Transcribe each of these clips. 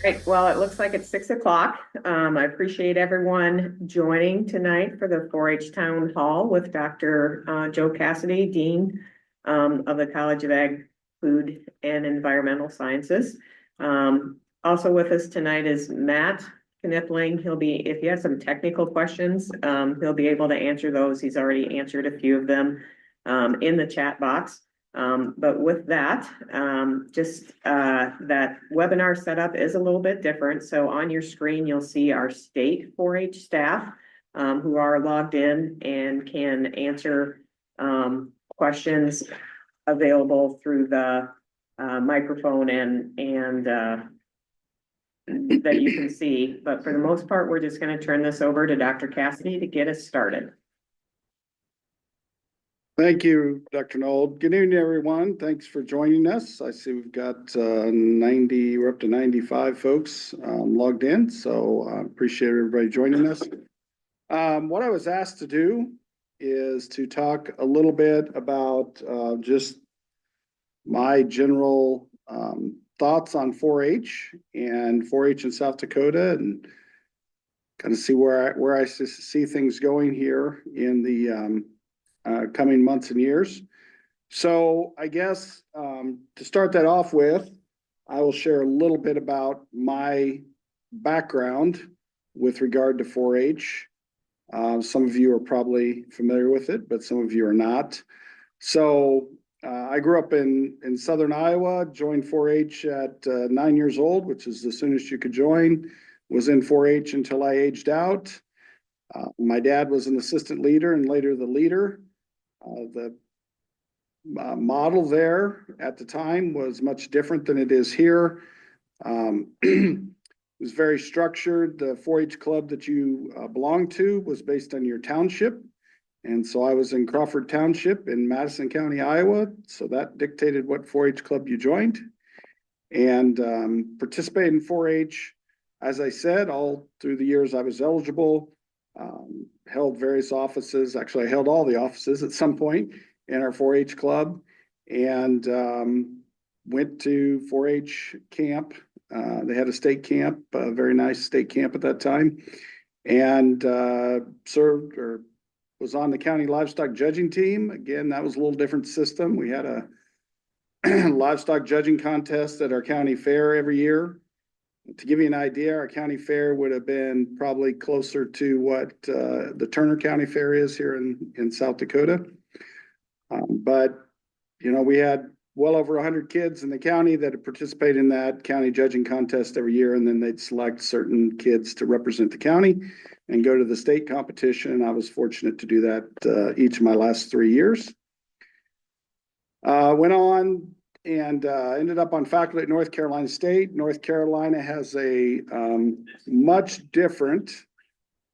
Right, well, it looks like it's 6 o'clock. I appreciate everyone joining tonight for the 4-H Town Hall with Dr. Joe Cassady, Dean of the College of Ag, Food and Environmental Sciences. Also with us tonight is Matt Knipling. He'll be, if you have some technical questions, he'll be able to answer those. He's already answered a few of them in the chat box. But with that, that webinar setup is a little bit different. So on your screen, you'll see our state 4-H staff who are logged in and can answer questions available through the microphone and that you can see. But for the most part, we're just going to turn this over to Dr. Cassady to get us started. Thank you, Dr. Knoll. Good evening, everyone. Thanks for joining us. I see we've got 90, we're up to 95 folks logged in, so I appreciate everybody joining us. What I was asked to do is to talk a little bit about just my general thoughts on 4-H and 4-H in South Dakota, and kind of see where I see things going here in the coming months and years. So I guess to start that off with, I will share a little bit about my background with regard to 4-H. Some of you are probably familiar with it, but some of you are not. So I grew up in southern Iowa, joined 4-H at 9 years old, which is the soonest you could join. Was in 4-H until I aged out. My dad was an assistant leader and later the leader. The model there at the time was much different than it is here. It was very structured. The 4-H club that you belonged to was based on your township. And so I was in Crawford Township in Madison County, Iowa. So that dictated what 4-H club you joined. And participated in 4-H, as I said, all through the years I was eligible. Held various offices. Actually, I held all the offices at some point in our 4-H club, and went to 4-H camp. They had a state camp, a very nice state camp at that time, and served or was on the county livestock judging team. Again, that was a little different system. We had a livestock judging contest at our county fair every year. To give you an idea, our county fair would have been probably closer to what the Turner County Fair is here in South Dakota. But, you know, we had well over 100 kids in the county that had participated in that county judging contest every year, and then they'd select certain kids to represent the county and go to the state competition. I was fortunate to do that each of my last 3 years. Went on and ended up on faculty at North Carolina State. North Carolina has a much different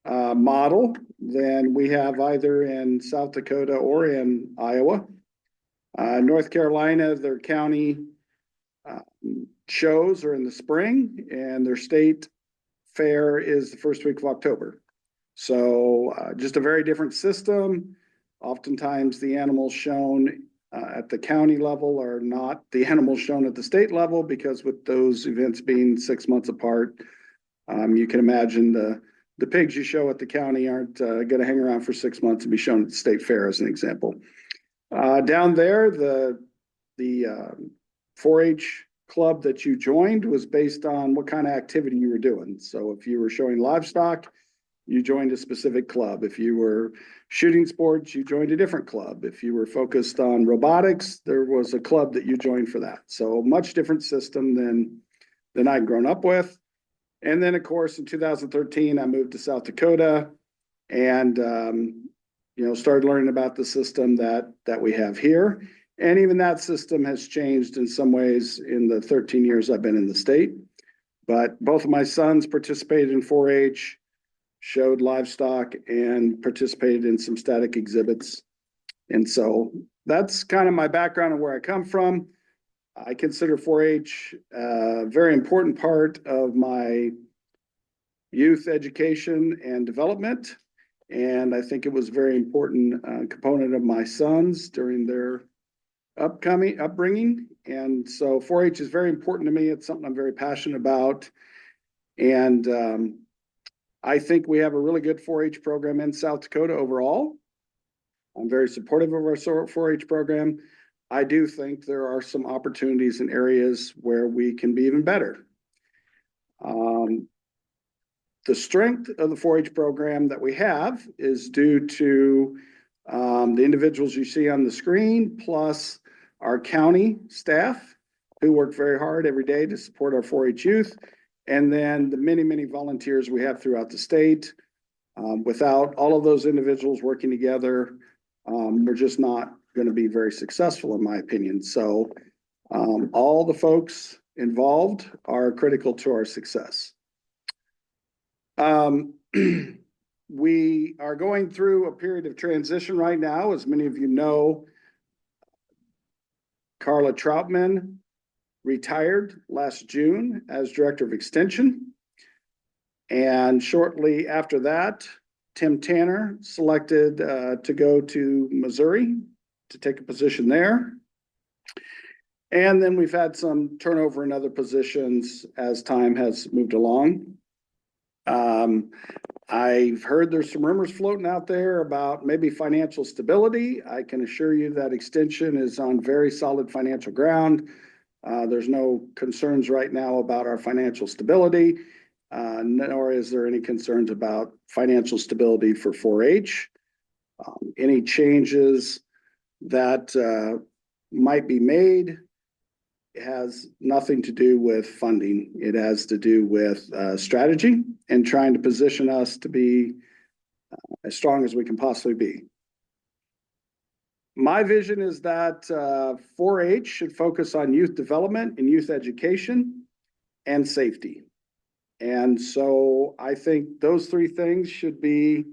model than we have either in South Dakota or in Iowa. North Carolina, their county shows are in the spring, and their state fair is the first week of October. So just a very different system. Oftentimes the animals shown at the county level are not the animals shown at the state level, because with those events being 6 months apart, you can imagine the pigs you show at the county aren't going to hang around for 6 months and be shown at the state fair, as an example. Down there, the 4-H club that you joined was based on what kind of activity you were doing. So if you were showing livestock, you joined a specific club. If you were shooting sports, you joined a different club. If you were focused on robotics, there was a club that you joined for that. So much different system than I'd grown up with. And then, of course, in 2013, I moved to South Dakota and, started learning about the system that we have here. And even that system has changed in some ways in the 13 years I've been in the state. But both of my sons participated in 4-H, showed livestock, and participated in some static exhibits. And so that's kind of my background and where I come from. I consider 4-H a very important part of my youth education and development. And I think it was a very important component of my sons during their upbringing. And so 4-H is very important to me. It's something I'm very passionate about. And I think we have a really good 4-H program in South Dakota overall. I'm very supportive of our 4-H program. I do think there are some opportunities in areas where we can be even better. The strength of the 4-H program that we have is due to the individuals you see on the screen, plus our county staff who work very hard every day to support our 4-H youth, and then the many, many volunteers we have throughout the state. Without all of those individuals working together, we're just not going to be very successful, in my opinion. So all the folks involved are critical to our success. We are going through a period of transition right now. As many of you know, Carla Troutman retired last June as Director of Extension. And shortly after that, Tim Tanner selected to go to Missouri to take a position there. And then we've had some turnover in other positions as time has moved along. I've heard there's some rumors floating out there about maybe financial stability. I can assure you that Extension is on very solid financial ground. There's no concerns right now about our financial stability, nor is there any concerns about financial stability for 4-H. Any changes that might be made has nothing to do with funding. It has to do with strategy and trying to position us to be as strong as we can possibly be. My vision is that 4-H should focus on youth development and youth education and safety. And so I think those three things should be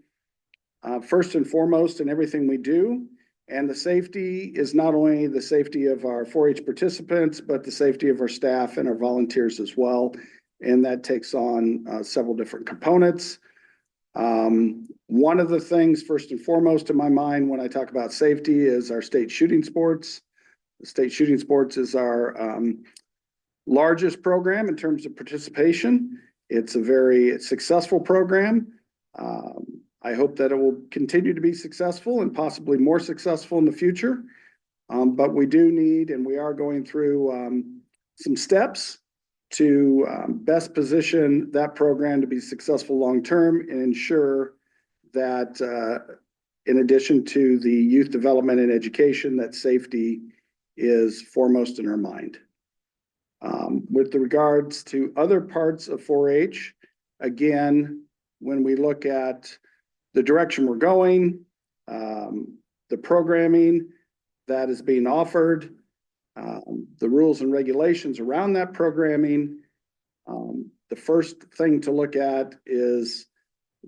first and foremost in everything we do. And the safety is not only the safety of our 4-H participants, but the safety of our staff and our volunteers as well. And that takes on several different components. One of the things, first and foremost in my mind when I talk about safety, is our state shooting sports. The state shooting sports is our largest program in terms of participation. It's a very successful program. I hope that it will continue to be successful and possibly more successful in the future. But we do need, and we are going through some steps to best position that program to be successful long-term and ensure that in addition to the youth development and education, that safety is foremost in our mind. With regards to other parts of 4-H, again, when we look at the direction we're going, the programming that is being offered, the rules and regulations around that programming, the first thing to look at is,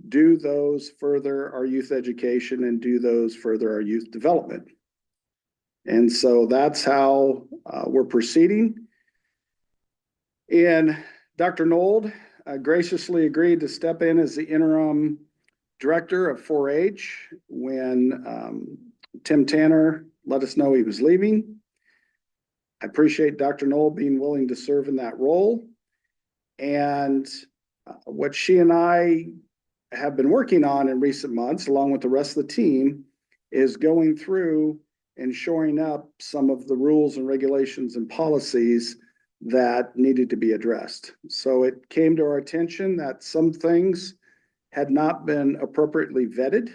do those further our youth education and do those further our youth development? And so that's how we're proceeding. And Dr. Nold graciously agreed to step in as the interim director of 4-H when Tim Tanner let us know he was leaving. I appreciate Dr. Nold being willing to serve in that role. And what she and I have been working on in recent months, along with the rest of the team, is going through and shoring up some of the rules and regulations and policies that needed to be addressed. So it came to our attention that some things had not been appropriately vetted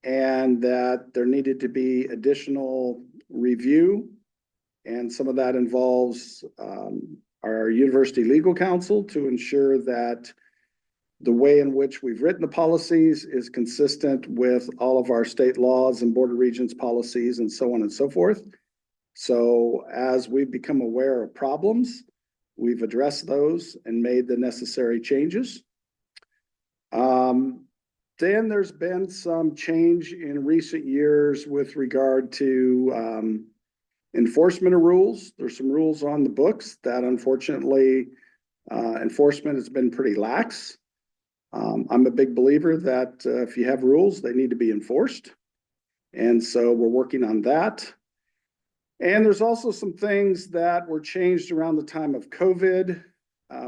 and that there needed to be additional review. And some of that involves our university legal counsel to ensure that the way in which we've written the policies is consistent with all of our state laws and board of regents policies and so on and so forth. So as we've become aware of problems, we've addressed those and made the necessary changes. Then there's been some change in recent years with regard to enforcement of rules. There's some rules on the books that unfortunately enforcement has been pretty lax. I'm a big believer that if you have rules, they need to be enforced. And so we're working on that. And there's also some things that were changed around the time of COVID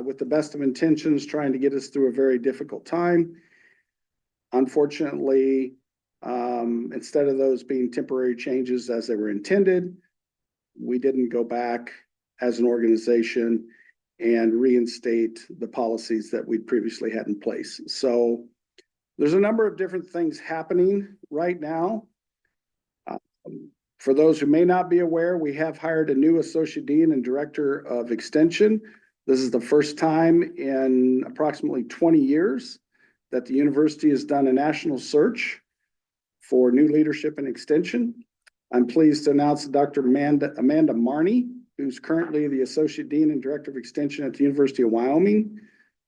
with the best of intentions, trying to get us through a very difficult time. Unfortunately, instead of those being temporary changes as they were intended, we didn't go back as an organization and reinstate the policies that we'd previously had in place. So there's a number of different things happening right now. For those who may not be aware, we have hired a new associate dean and director of extension. This is the first time in approximately 20 years that the university has done a national search for new leadership in extension. I'm pleased to announce that Dr. Amanda Marney, who's currently the associate dean and director of extension at the University of Wyoming,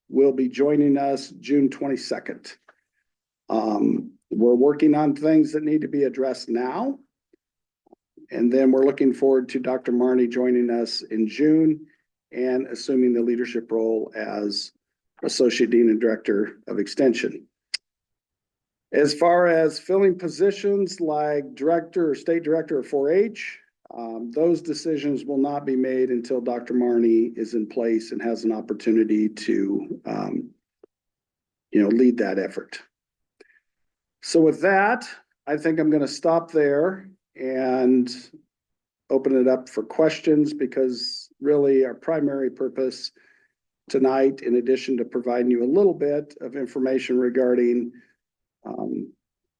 will be joining us June 22nd. We're working on things that need to be addressed now. And then we're looking forward to Dr. Marney joining us in June and assuming the leadership role as associate dean and director of extension. As far as filling positions like director or state director of 4-H, those decisions will not be made until Dr. Marney is in place and has an opportunity to, lead that effort. So with that, I think I'm going to stop there and open it up for questions, because really our primary purpose tonight, in addition to providing you a little bit of information regarding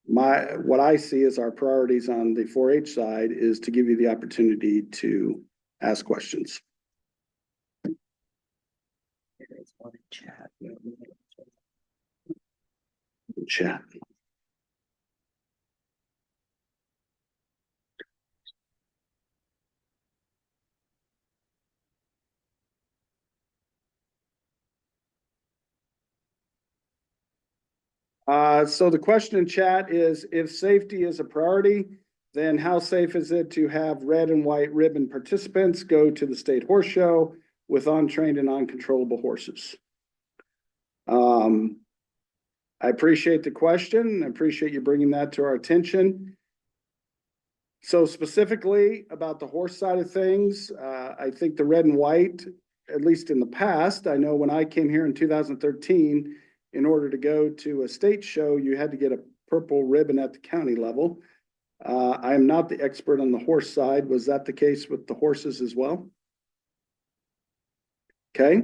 what I see as our priorities on the 4-H side, is to give you the opportunity to ask questions. Chat. So the question in chat is, if safety is a priority, then how safe is it to have red and white ribbon participants go to the state horse show with untrained and uncontrollable horses? I appreciate the question. I appreciate you bringing that to our attention. So specifically about the horse side of things, I think the red and white, at least in the past, I know when I came here in 2013, in order to go to a state show, you had to get a purple ribbon at the county level. I am not the expert on the horse side. Was that the case with the horses as well? Okay.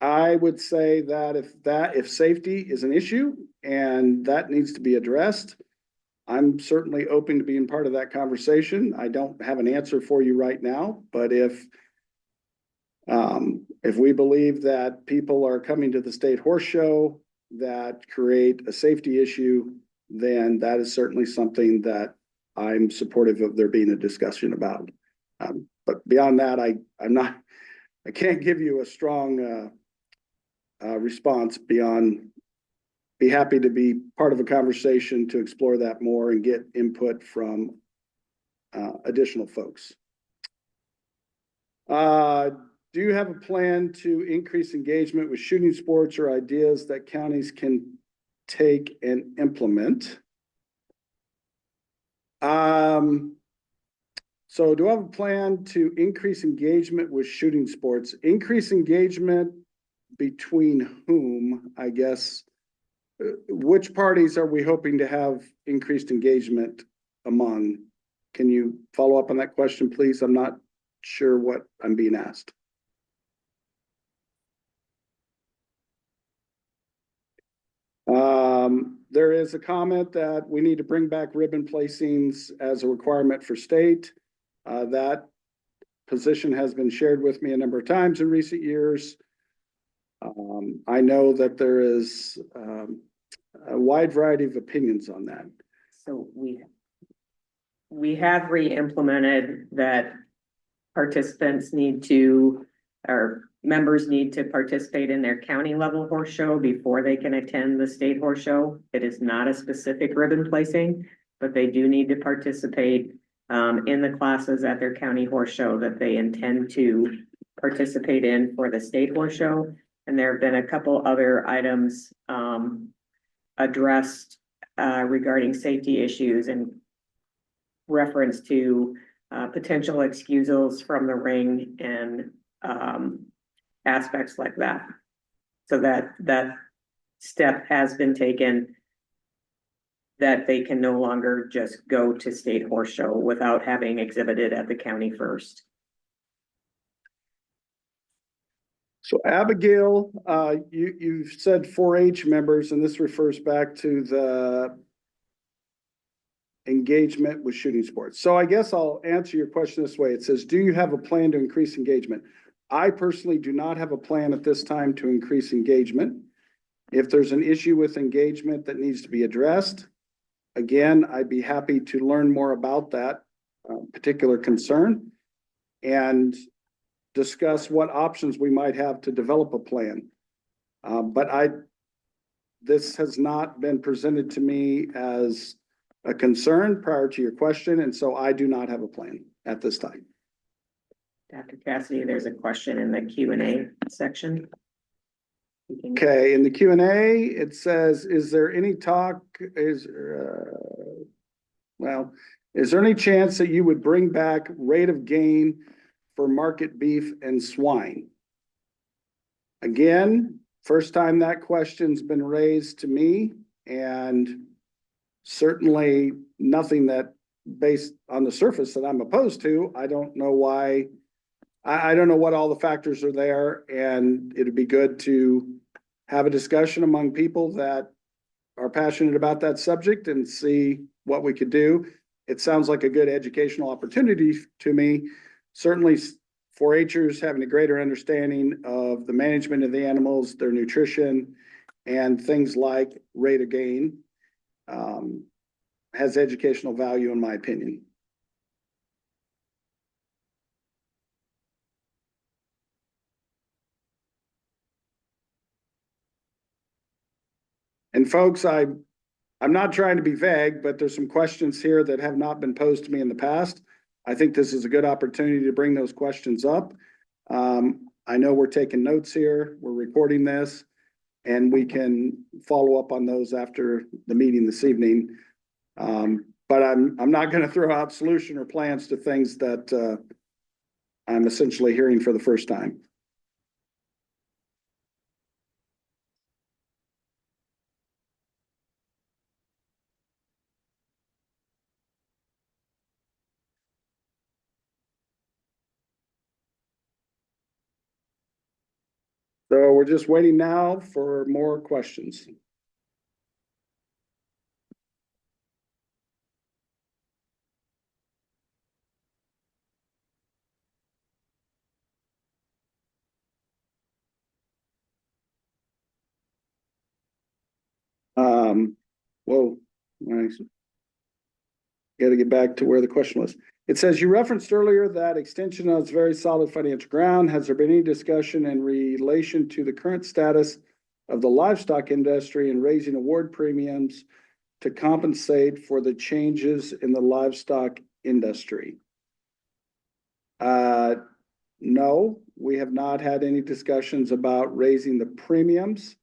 I would say that if safety is an issue and that needs to be addressed, I'm certainly open to being part of that conversation. I don't have an answer for you right now, but if we believe that people are coming to the state horse show that create a safety issue, then that is certainly something that I'm supportive of there being a discussion about. But beyond that, I can't give you a strong response beyond be happy to be part of a conversation to explore that more and get input from additional folks. Do you have a plan to increase engagement with shooting sports or ideas that counties can take and implement? So do I have a plan to increase engagement with shooting sports? Increase engagement between whom, I guess? Which parties are we hoping to have increased engagement among? Can you follow up on that question, please? I'm not sure what I'm being asked. There is a comment that we need to bring back ribbon placings as a requirement for state. That position has been shared with me a number of times in recent years. I know that there is a wide variety of opinions on that. So we have re-implemented that participants need to, or members need to participate in their county level horse show before they can attend the state horse show. It is not a specific ribbon placing, but they do need to participate in the classes at their county horse show that they intend to participate in for the state horse show. And there have been a couple other items addressed regarding safety issues and reference to potential excusals from the ring and aspects like that. So that step has been taken, that they can no longer just go to state horse show without having exhibited at the county first. So Abigail, you've said 4-H members, and this refers back to the engagement with shooting sports. So I guess I'll answer your question this way. It says, do you have a plan to increase engagement? I personally do not have a plan at this time to increase engagement. If there's an issue with engagement that needs to be addressed, again, I'd be happy to learn more about that particular concern and discuss what options we might have to develop a plan. This has not been presented to me as a concern prior to your question, and so I do not have a plan at this time. Dr. Cassady, there's a question in the Q&A section. Okay, in the Q&A, it says, is there any talk, is there any chance that you would bring back rate of gain for market beef and swine? Again, first time that question's been raised to me, and certainly nothing that, based on the surface, that I'm opposed to. I don't know why, I don't know what all the factors are there, and it'd be good to have a discussion among people that are passionate about that subject and see what we could do. It sounds like a good educational opportunity to me. Certainly 4-Hers having a greater understanding of the management of the animals, their nutrition, and things like rate of gain has educational value in my opinion. And folks, I'm not trying to be vague, but there's some questions here that have not been posed to me in the past. I think this is a good opportunity to bring those questions up. I know we're taking notes here, we're recording this, and we can follow up on those after the meeting this evening. But I'm not going to throw out solution or plans to things that I'm essentially hearing for the first time. So we're just waiting now for more questions. Whoa, nice. Got to get back to where the question was. It says, you referenced earlier that Extension has very solid financial ground. Has there been any discussion in relation to the current status of the livestock industry and raising award premiums to compensate for the changes in the livestock industry? No, we have not had any discussions about raising the premiums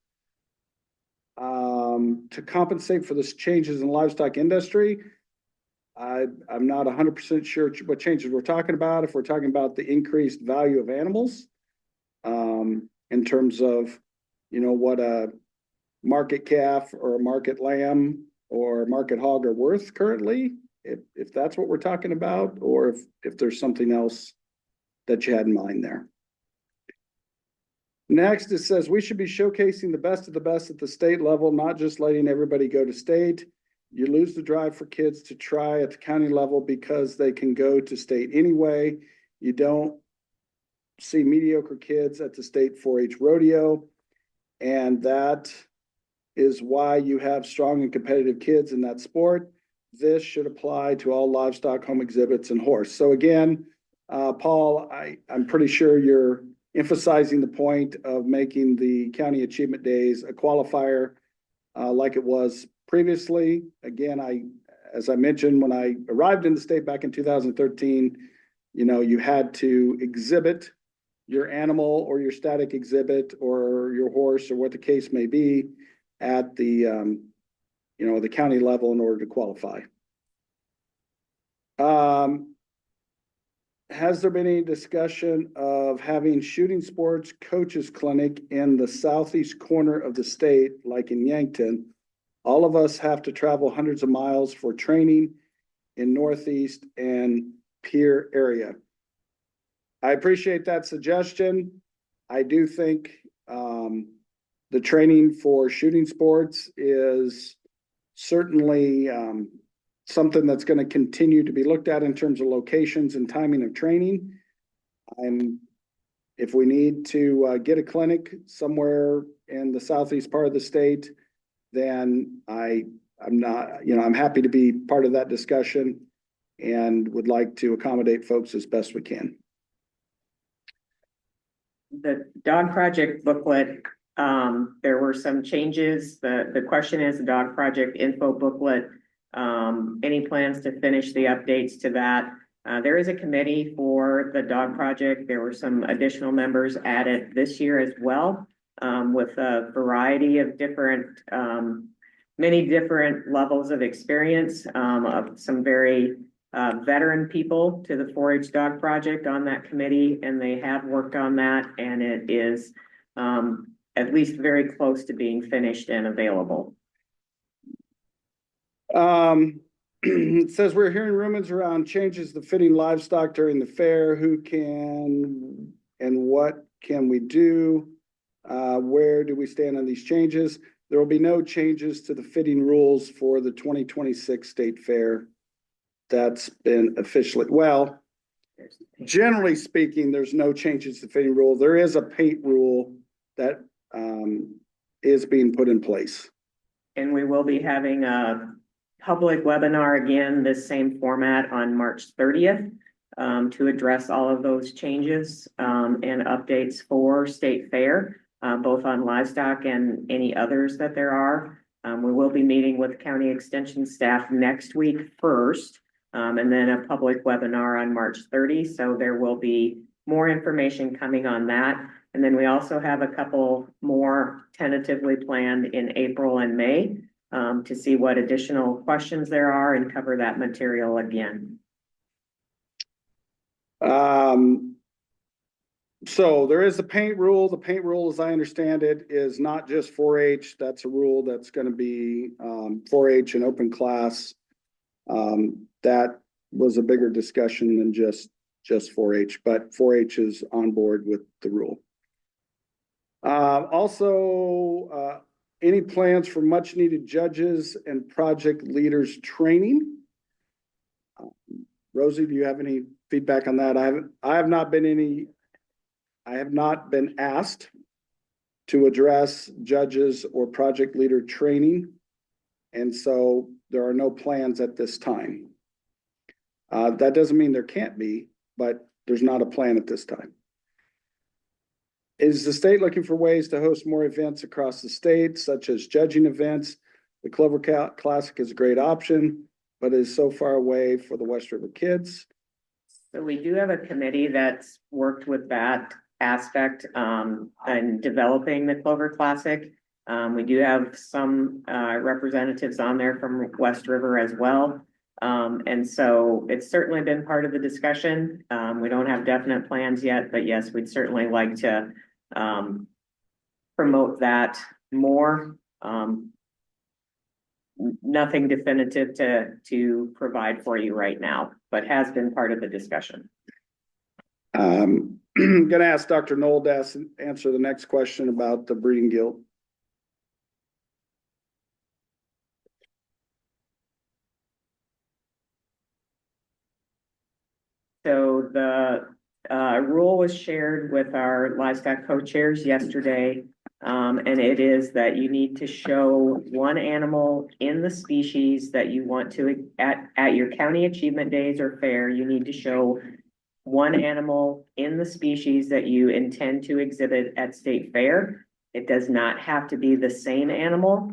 to compensate for the changes in the livestock industry. I'm not 100% sure what changes we're talking about. If we're talking about the increased value of animals, in terms of, you know, what a market calf or a market lamb or market hog are worth currently, if that's what we're talking about, or if there's something else that you had in mind there. Next, it says we should be showcasing the best of the best at the state level, not just letting everybody go to state. You lose the drive for kids to try at the county level because they can go to state anyway. You don't see mediocre kids at the state 4-H rodeo. And that is why you have strong and competitive kids in that sport. This should apply to all livestock, home exhibits, and horse. So again, Paul, I'm pretty sure you're emphasizing the point of making the county achievement days a qualifier like it was previously. Again, as I mentioned, when I arrived in the state back in 2013, you know, you had to exhibit your animal or your static exhibit or your horse or what the case may be at the, you know, the county level in order to qualify. has there been any discussion of having shooting sports coaches clinic in the southeast corner of the state, like in Yankton? All of us have to travel hundreds of miles for training in Northeast and Pierre area. I appreciate that suggestion. I do think the training for shooting sports is certainly something that's going to continue to be looked at in terms of locations and timing of training. And if we need to get a clinic somewhere in the southeast part of the state, then I'm not, I'm happy to be part of that discussion and would like to accommodate folks as best we can. The dog project booklet, there were some changes. The question is the dog project info booklet. Any plans to finish the updates to that? There is a committee for the dog project. There were some additional members added this year as well, with a variety of different, many different levels of experience, of some very veteran people to the 4-H dog project on that committee, and they have worked on that, and it is at least very close to being finished and available. It says we're hearing rumors around changes to fitting livestock during the fair. Who can and what can we do? Where do we stand on these changes? There will be no changes to the fitting rules for the 2026 state fair. That's been officially, well, generally speaking, there's no changes to fitting rule. There is a paint rule that is being put in place. And we will be having a public webinar again, this same format on March 30th to address all of those changes and updates for state fair, both on livestock and any others that there are. We will be meeting with county extension staff next week first, and then a public webinar on March 30. So there will be more information coming on that. And then we also have a couple more tentatively planned in April and May to see what additional questions there are and cover that material again. So there is a paint rule. The paint rule, as I understand it, is not just 4-H. That's a rule that's going to be 4-H and open class. That was a bigger discussion than just 4-H, but 4-H is on board with the rule. Also, any plans for much needed judges and project leaders training? Rosie, do you have any feedback on that? I have not been asked to address judges or project leader training. And so there are no plans at this time. That doesn't mean there can't be, but there's not a plan at this time. Is the state looking for ways to host more events across the state, such as judging events? The Clover Classic is a great option, but is so far away for the West River kids. So we do have a committee that's worked with that aspect in developing the Clover Classic. We do have some representatives on there from West River as well. And so it's certainly been part of the discussion. We don't have definite plans yet, but yes, we'd certainly like to promote that more. Nothing definitive to provide for you right now, but has been part of the discussion. I'm going to ask Dr. Knoll to answer the next question about the breeding guild. So the rule was shared with our livestock co-chairs yesterday, and it is that you need to show one animal in the species that you want to, at your county achievement days or fair, you need to show one animal in the species that you intend to exhibit at state fair. It does not have to be the same animal,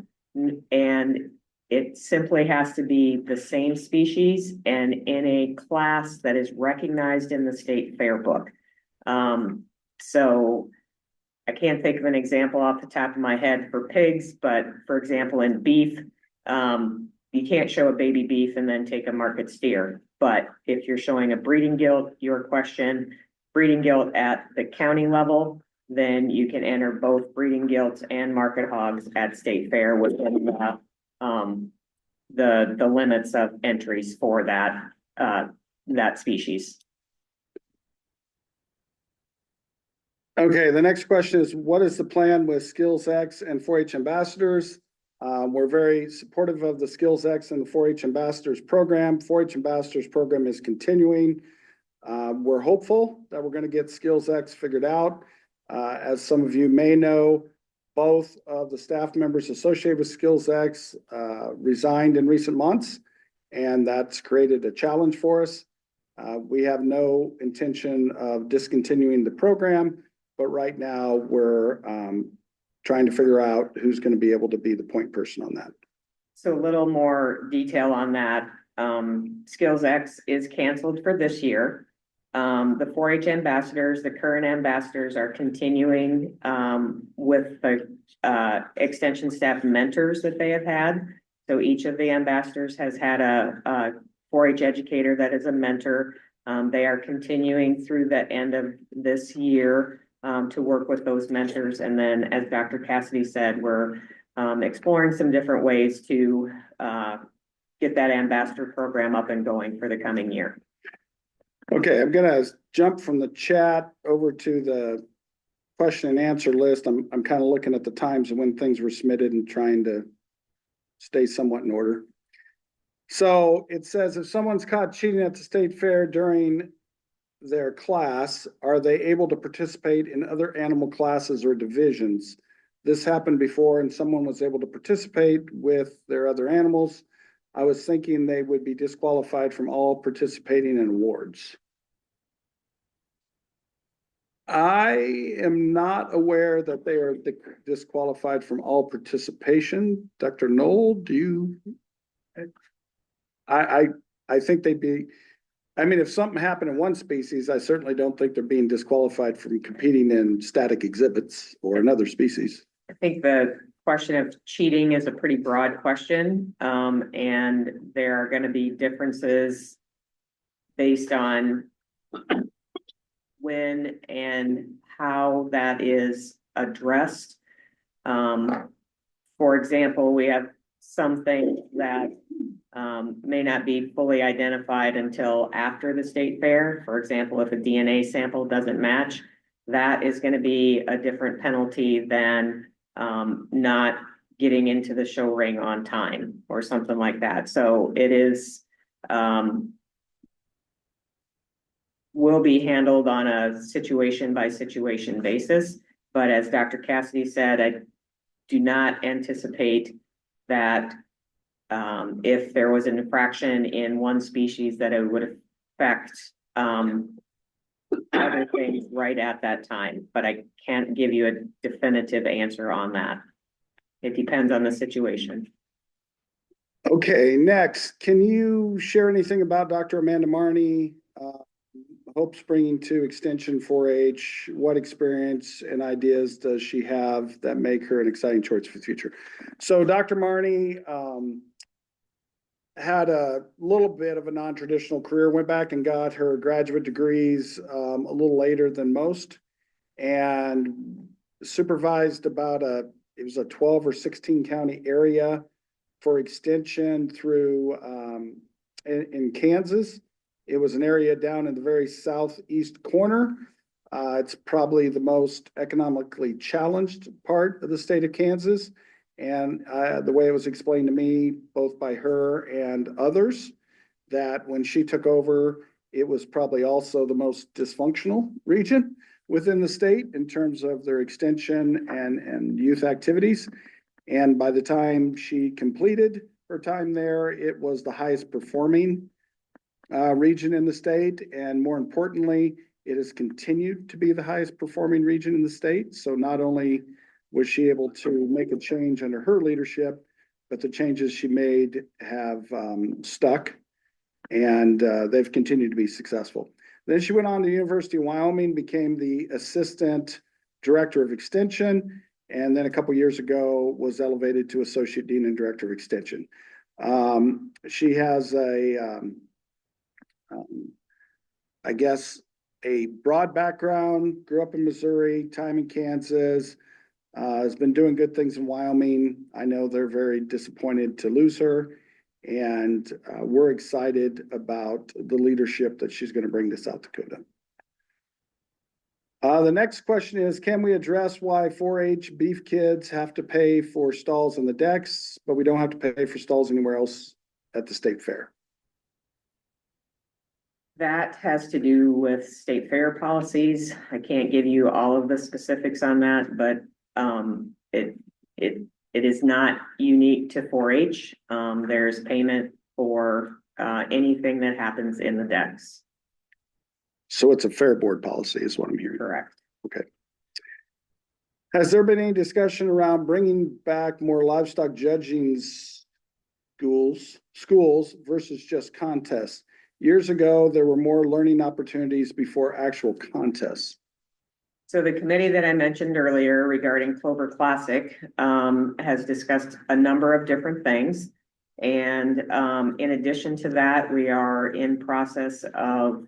and it simply has to be the same species and in a class that is recognized in the state fair book. So I can't think of an example off the top of my head for pigs, but for example, in beef, you can't show a baby beef and then take a market steer. But if you're showing a breeding gilt, breeding gilt at the county level, then you can enter both breeding gilts and market hogs at state fair within the limits of entries for that species. Okay, the next question is, what is the plan with Skills X and 4-H ambassadors? We're very supportive of the Skills X and the 4-H ambassadors program. 4-H ambassadors program is continuing. We're hopeful that we're going to get Skills X figured out. As some of you may know, both of the staff members associated with Skills X resigned in recent months, and that's created a challenge for us. We have no intention of discontinuing the program, but right now we're trying to figure out who's going to be able to be the point person on that. So a little more detail on that. Skills X is canceled for this year. The 4-H ambassadors, the current ambassadors, are continuing with the extension staff mentors that they have had. So each of the ambassadors has had a 4-H educator that is a mentor. They are continuing through the end of this year to work with those mentors. And then, as Dr. Cassady said, we're exploring some different ways to get that ambassador program up and going for the coming year. Okay, I'm gonna jump from the chat over to the question and answer list. I'm kind of looking at the times of when things were submitted and trying to stay somewhat in order. So it says, if someone's caught cheating at the state fair during their class, are they able to participate in other animal classes or divisions? This happened before and someone was able to participate with their other animals. I was thinking they would be disqualified from all participating in awards. I am not aware that they are disqualified from all participation. Dr. Knoll, do you? I think they'd be, I mean, if something happened in one species, I certainly don't think they're being disqualified from competing in static exhibits or another species. I think the question of cheating is a pretty broad question, and there are going to be differences based on when and how that is addressed. For example, we have something that may not be fully identified until after the state fair. For example, if a DNA sample doesn't match, that is going to be a different penalty than not getting into the show ring on time or something like that. So it is will be handled on a situation by situation basis. But as Dr. Cassady said, I do not anticipate that if there was an infraction in one species that it would affect other things right at that time. But I can't give you a definitive answer on that. It depends on the situation. Okay, next, can you share anything about Dr. Amanda Marney, hopes bringing to Extension 4-H? What experience and ideas does she have that make her an exciting choice for the future? So Dr. Marney had a little bit of a non-traditional career, went back and got her graduate degrees a little later than most, and supervised about it was a 12 or 16 county area for extension through in Kansas. It was an area down in the very southeast corner. It's probably the most economically challenged part of the state of Kansas. And the way it was explained to me, both by her and others, that when she took over, it was probably also the most dysfunctional region within the state in terms of their extension and youth activities. And by the time she completed her time there, it was the highest performing region in the state. And more importantly, it has continued to be the highest performing region in the state. So not only was she able to make a change under her leadership, but the changes she made have stuck, and they've continued to be successful. Then she went on to the University of Wyoming, became the assistant director of extension, and then a couple years ago was elevated to associate dean and director of extension. She has I guess, a broad background, grew up in Missouri, time in Kansas, has been doing good things in Wyoming. I know they're very disappointed to lose her, and we're excited about the leadership that she's going to bring to South Dakota. The next question is, can we address why 4-H beef kids have to pay for stalls in the decks, but we don't have to pay for stalls anywhere else at the state fair? That has to do with state fair policies. I can't give you all of the specifics on that, but it is not unique to 4-H. There's payment for anything that happens in the decks. So it's a fair board policy is what I'm hearing. Correct. Okay. Has there been any discussion around bringing back more livestock judging schools versus just contests? Years ago, there were more learning opportunities before actual contests. So the committee that I mentioned earlier regarding Clover Classic has discussed a number of different things. And in addition to that, we are in process of,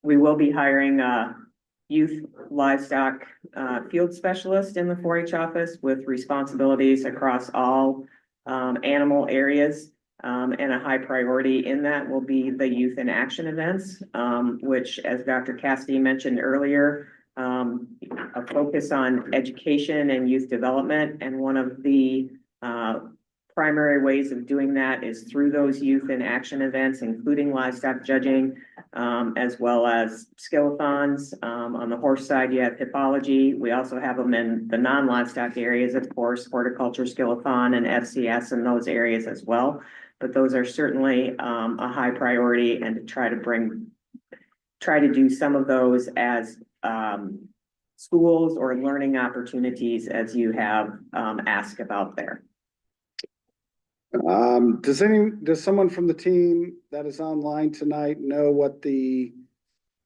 we will be hiring a youth livestock field specialist in the 4-H office with responsibilities across all animal areas. And a high priority in that will be the youth in action events, which, as Dr. Cassady mentioned earlier, a focus on education and youth development. And one of the primary ways of doing that is through those youth in action events, including livestock judging, as well as skillathons. On the horse side, you have hippology. We also have them in the non-livestock areas, of course, horticulture, skillathon, and FCS in those areas as well. But those are certainly a high priority, and to try to do some of those as schools or learning opportunities, as you have asked about there. Does someone from the team that is online tonight know what the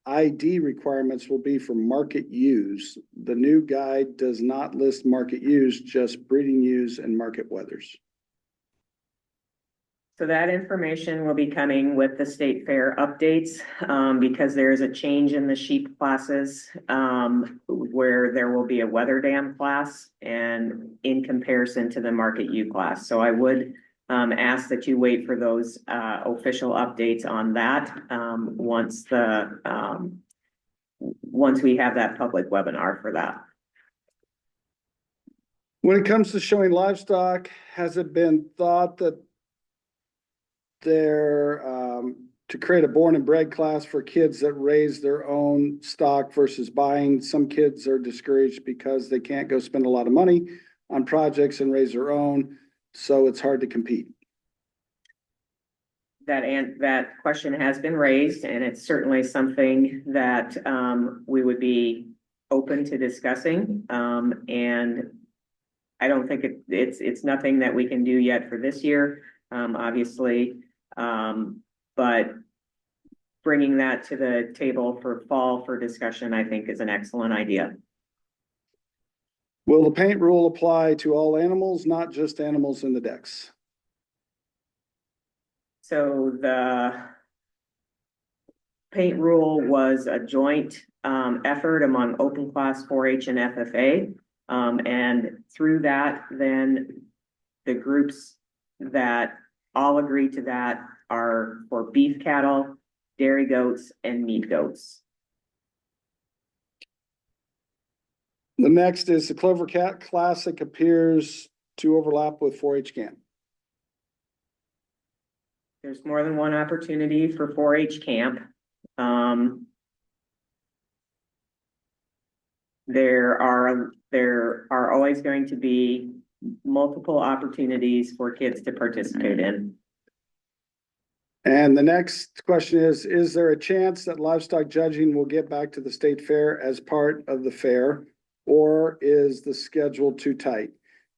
ID requirements will be for market ewes? The new guide does not list market ewes, just breeding ewes and market wethers. So that information will be coming with the state fair updates because there is a change in the sheep classes where there will be a weather dam class and in comparison to the market ewe class. So I would ask that you wait for those official updates on that once we have that public webinar for that. When it comes to showing livestock, has it been thought that to create a born and bred class for kids that raise their own stock versus buying? Some kids are discouraged because they can't go spend a lot of money on projects and raise their own, so it's hard to compete. That question has been raised, and it's certainly something that we would be open to discussing. And I don't think it's nothing that we can do yet for this year, obviously. But bringing that to the table for fall for discussion, I think, is an excellent idea. Will the paint rule apply to all animals, not just animals in the decks? So the paint rule was a joint effort among Open Class 4-H and FFA. And through that, then the groups that all agree to that are for beef cattle, dairy goats, and meat goats. The next is the Clover Cat Classic appears to overlap with 4-H camp. There's more than one opportunity for 4-H camp. There are always going to be multiple opportunities for kids to participate in. And the next question is there a chance that livestock judging will get back to the state fair as part of the fair, or is the schedule too tight?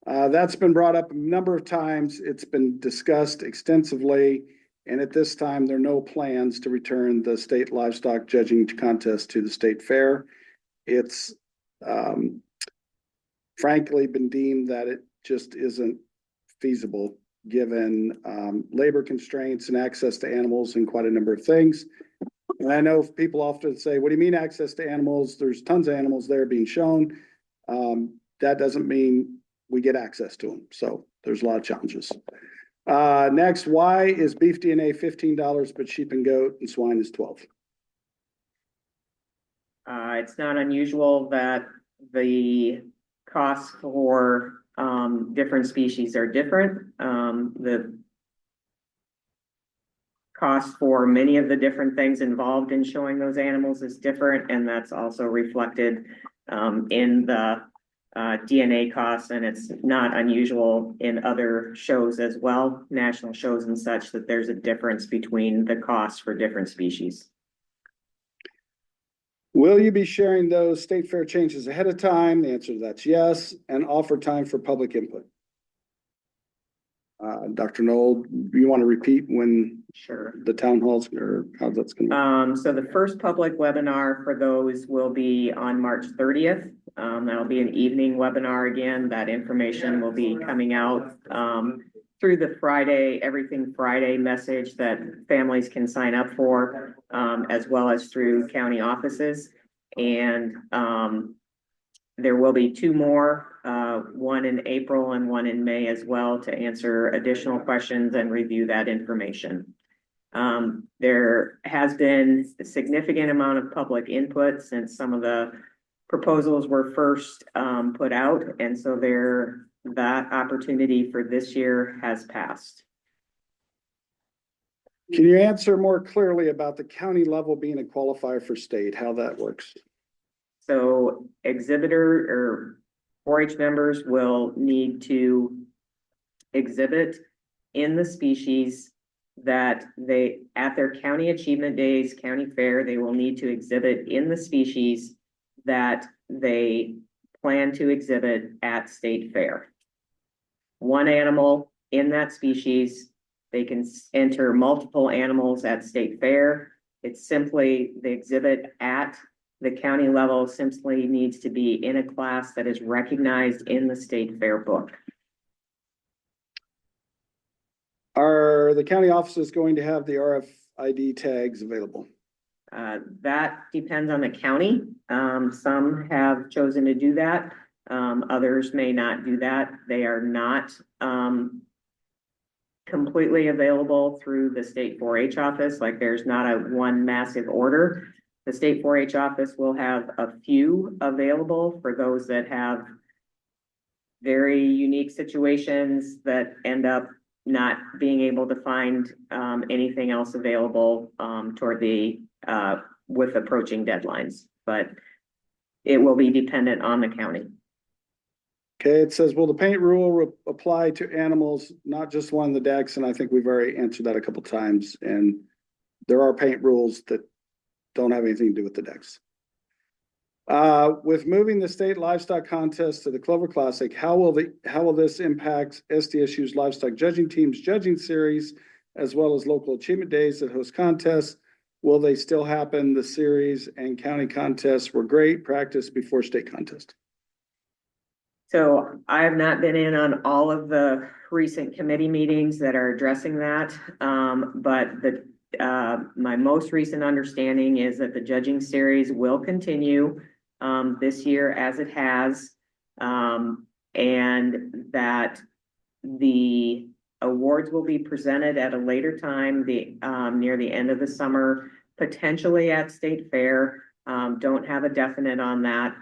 That's been brought up a number of times. It's been discussed extensively, and at this time, there are no plans to return the state livestock judging contest to the state fair. It's frankly been deemed that it just isn't feasible given labor constraints and access to animals and quite a number of things. And I know people often say, what do you mean access to animals? There's tons of animals there being shown. That doesn't mean we get access to them. So there's a lot of challenges. Next, why is beef DNA $15, but sheep and goat and swine is 12? It's not unusual that the costs for different species are different. The cost for many of the different things involved in showing those animals is different, and that's also reflected in the DNA costs, and it's not unusual in other shows as well, national shows and such, that there's a difference between the costs for different species. Will you be sharing those state fair changes ahead of time? The answer to that's yes, and offer time for public input. Dr. Knoll, do you want to repeat when Sure. the town halls or how that's going to So the first public webinar for those will be on March 30th. That'll be an evening webinar again. That information will be coming out through the Friday, Everything Friday message that families can sign up for, as well as through county offices. And there will be two more, one in April and one in May as well, to answer additional questions and review that information. There has been a significant amount of public input since some of the proposals were first put out, and so that opportunity for this year has passed. Can you answer more clearly about the county level being a qualifier for state, how that works? So exhibitor or 4-H members will need to exhibit in the species that they, at their county achievement days, county fair, they will need to exhibit in the species that they plan to exhibit at state fair. One animal in that species, they can enter multiple animals at state fair. It's simply the exhibit at the county level simply needs to be in a class that is recognized in the state fair book. Are the county offices going to have the RFID tags available? That depends on the county. Some have chosen to do that. Others may not do that. They are not completely available through the state 4-H office. Like there's not a one massive order. The state 4-H office will have a few available for those that have very unique situations that end up not being able to find anything else available toward the with approaching deadlines, but it will be dependent on the county. Okay, it says, will the paint rule apply to animals, not just one of the decks? And I think we've already answered that a couple of times. And there are paint rules that don't have anything to do with the decks. With moving the state livestock contest to the Clover Classic, how will this impact SDSU's livestock judging team's judging series, as well as local achievement days that host contests? Will they still happen? The series and county contests were great practice before state contest. So I have not been in on all of the recent committee meetings that are addressing that, but my most recent understanding is that the judging series will continue this year as it has, and that the awards will be presented at a later time, near the end of the summer, potentially at state fair. Don't have a definite on that.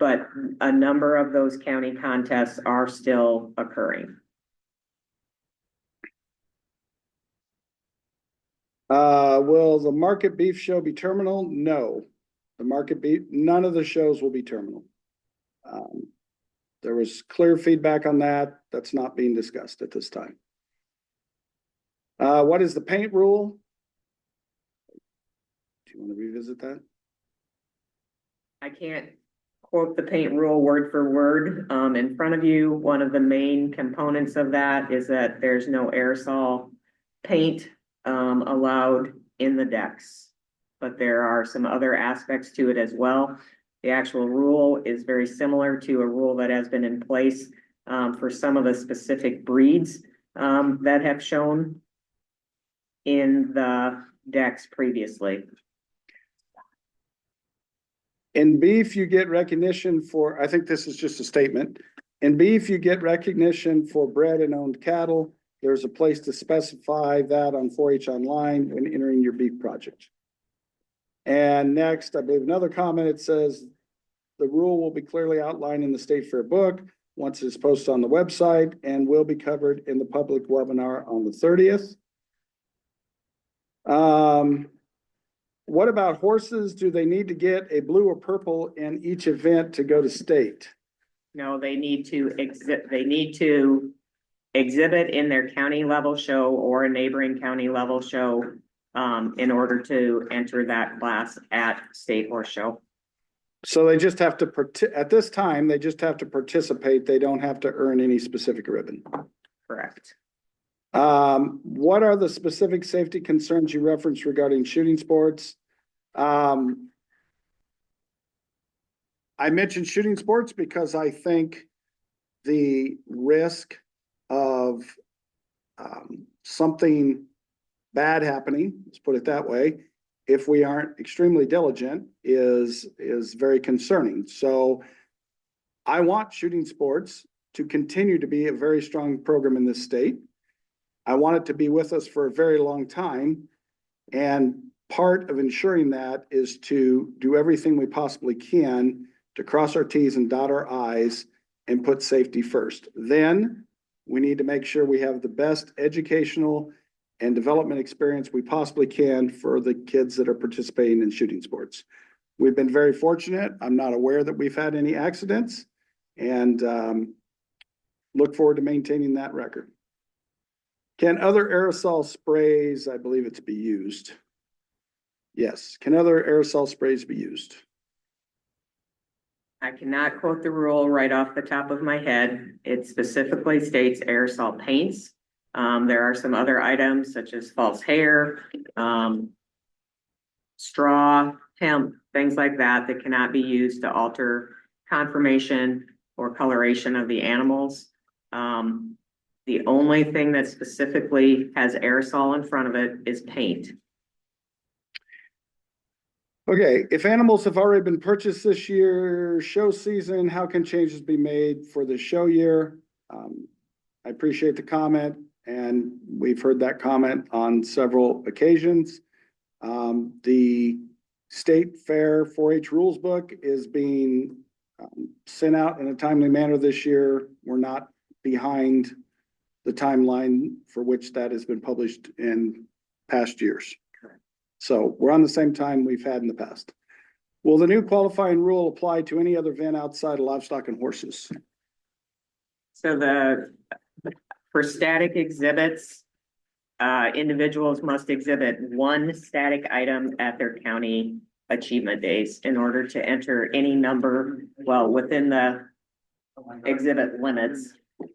But a number of those county contests are still occurring. Will the market beef show be terminal? No. The market beef, none of the shows will be terminal. There was clear feedback on that. That's not being discussed at this time. What is the paint rule? Do you want to revisit that? I can't quote the paint rule word for word in front of you. One of the main components of that is that there's no aerosol paint allowed in the decks, but there are some other aspects to it as well. The actual rule is very similar to a rule that has been in place for some of the specific breeds that have shown in the decks previously. In beef, you get recognition for, I think this is just a statement. In beef, you get recognition for bred and owned cattle. There's a place to specify that on 4-H Online when entering your beef project. And next, I believe another comment, it says, the rule will be clearly outlined in the State Fair book once it's posted on the website and will be covered in the public webinar on the 30th. What about horses? Do they need to get a blue or purple in each event to go to state? No, they need to exhibit in their county level show or a neighboring county level show in order to enter that class at State Horse Show. So they just have to, at this time, they just have to participate. They don't have to earn any specific ribbon. Correct. What are the specific safety concerns you referenced regarding shooting sports? I mentioned shooting sports because I think the risk of something bad happening, let's put it that way, if we aren't extremely diligent is very concerning. So I want shooting sports to continue to be a very strong program in this state. I want it to be with us for a very long time. And part of ensuring that is to do everything we possibly can to cross our T's and dot our I's and put safety first. Then we need to make sure we have the best educational and development experience we possibly can for the kids that are participating in shooting sports. We've been very fortunate. I'm not aware that we've had any accidents and look forward to maintaining that record. Can other aerosol sprays, I believe it's be used. Yes, can other aerosol sprays be used? I cannot quote the rule right off the top of my head. It specifically states aerosol paints. There are some other items such as false hair, straw, hemp, things like that that cannot be used to alter conformation or coloration of the animals. The only thing that specifically has aerosol in front of it is paint. Okay, if animals have already been purchased this year, show season, how can changes be made for the show year? I appreciate the comment, and we've heard that comment on several occasions. The State Fair 4-H rules book is being sent out in a timely manner this year. We're not behind the timeline for which that has been published in past years. So we're on the same time we've had in the past. Will the new qualifying rule apply to any other event outside of livestock and horses? So for static exhibits, individuals must exhibit one static item at their county achievement days in order to enter any number, well, within the exhibit limits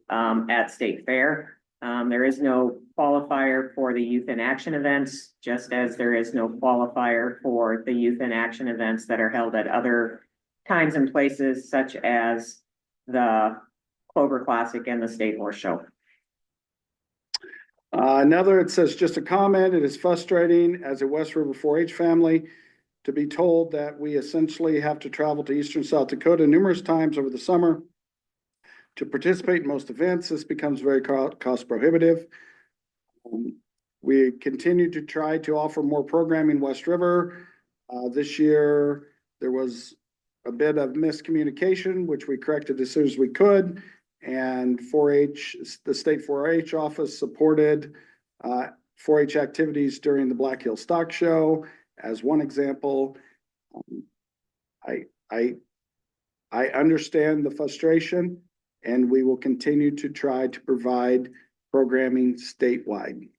at State Fair. There is no qualifier for the youth in action events, just as there is no qualifier for the youth in action events that are held at other times and places, such as the Clover Classic and the State Horse Show. Another, it says, just a comment, it is frustrating as a West River 4-H family to be told that we essentially have to travel to eastern South Dakota numerous times over the summer to participate in most events. This becomes very cost prohibitive. We continue to try to offer more programming in West River. This year, there was a bit of miscommunication, which we corrected as soon as we could. And 4-H, the state 4-H office supported 4-H activities during the Black Hill Stock Show as one example. I understand the frustration, and we will continue to try to provide programming statewide.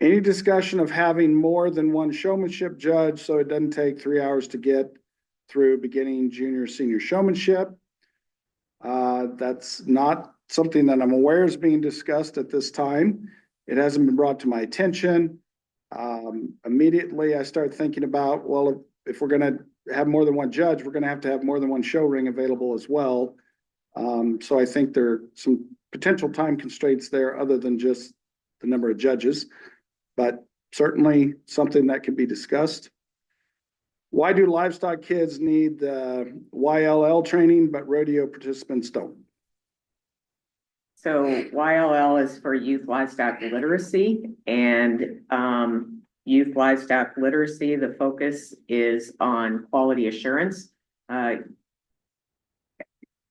Any discussion of having more than one showmanship judge so it doesn't take 3 hours to get through beginning, junior, senior showmanship? That's not something that I'm aware is being discussed at this time. It hasn't been brought to my attention. Immediately I start thinking about, well, if we're going to have more than one judge, we're going to have more than one show ring available as well. So I think there are some potential time constraints there other than just the number of judges, but certainly something that can be discussed. Why do livestock kids need the YLL training, but rodeo participants don't? So YLL is for youth livestock literacy, and youth livestock literacy, the focus is on quality assurance.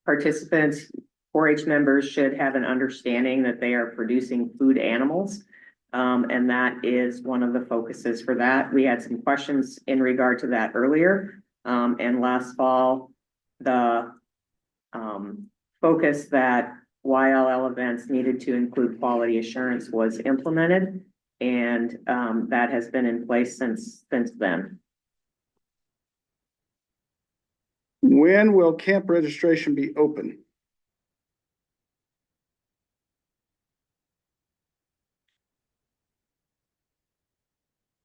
Participants, 4-H members should have an understanding that they are producing food animals. And that is one of the focuses for that. We had some questions in regard to that earlier. And last fall, the focus that YLL events needed to include quality assurance was implemented, and that has been in place since then. When will camp registration be open?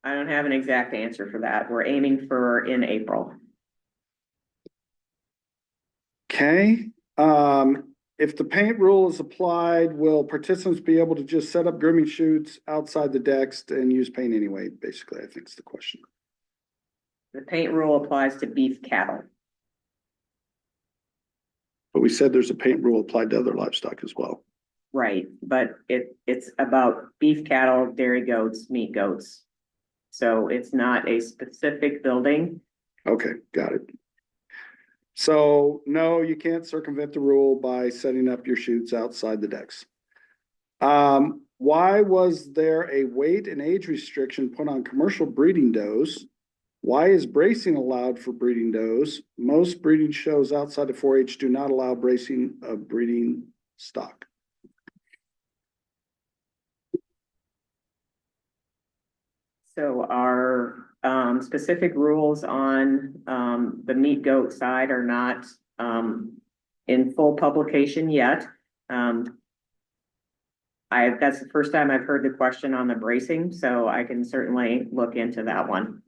I don't have an exact answer for that. We're aiming for in April. Okay. If the paint rule is applied, will participants be able to just set up grooming chutes outside the decks and use paint anyway? Basically, I think is the question. The paint rule applies to beef cattle. But we said there's a paint rule applied to other livestock as well. Right, but it's about beef cattle, dairy goats, meat goats. So it's not a specific building. Okay, got it. So no, you can't circumvent the rule by setting up your chutes outside the decks. Why was there a weight and age restriction put on commercial breeding does? Why is bracing allowed for breeding does? Most breeding shows outside of 4-H do not allow bracing of breeding stock. So our specific rules on the meat goat side are not in full publication yet. That's the first time I've heard the question on the bracing, so I can certainly look into that one.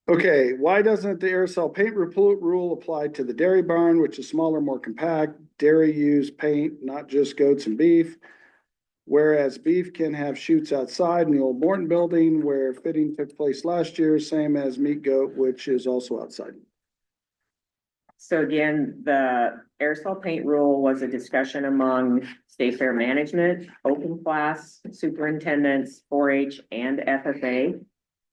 Okay, why doesn't the aerosol paint rule apply to the dairy barn, which is smaller, more compact? Dairy use paint, not just goats and beef. Whereas beef can have chutes outside in the old Morton building where fitting took place last year, same as meat goat, which is also outside. So again, the aerosol paint rule was a discussion among state fair management, open class, superintendents, 4-H and FFA.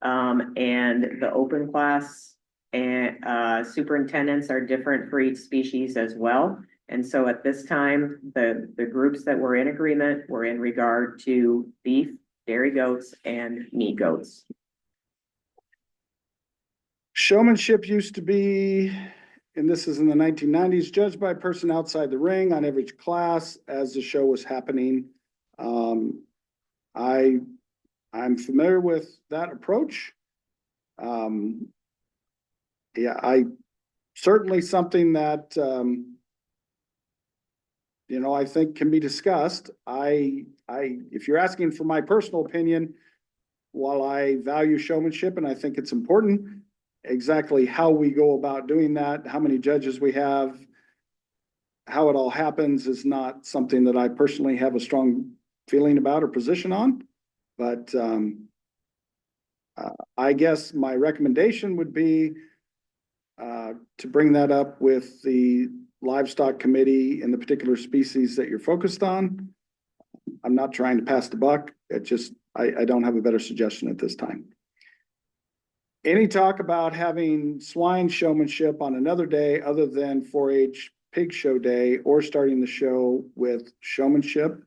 And the open class and superintendents are different for each species as well. And so at this time, the groups that were in agreement were in regard to beef, dairy goats, and meat goats. Showmanship used to be, and this is in the 1990s, judged by a person outside the ring on average class as the show was happening. I'm familiar with that approach. Yeah, I certainly something that I think can be discussed. If you're asking for my personal opinion, while I value showmanship and I think it's important, exactly how we go about doing that, how many judges we have, how it all happens is not something that I personally have a strong feeling about or position on. But I guess my recommendation would be to bring that up with the livestock committee and the particular species that you're focused on. I'm not trying to pass the buck. I don't have a better suggestion at this time. Any talk about having swine showmanship on another day other than 4-H pig show day or starting the show with showmanship?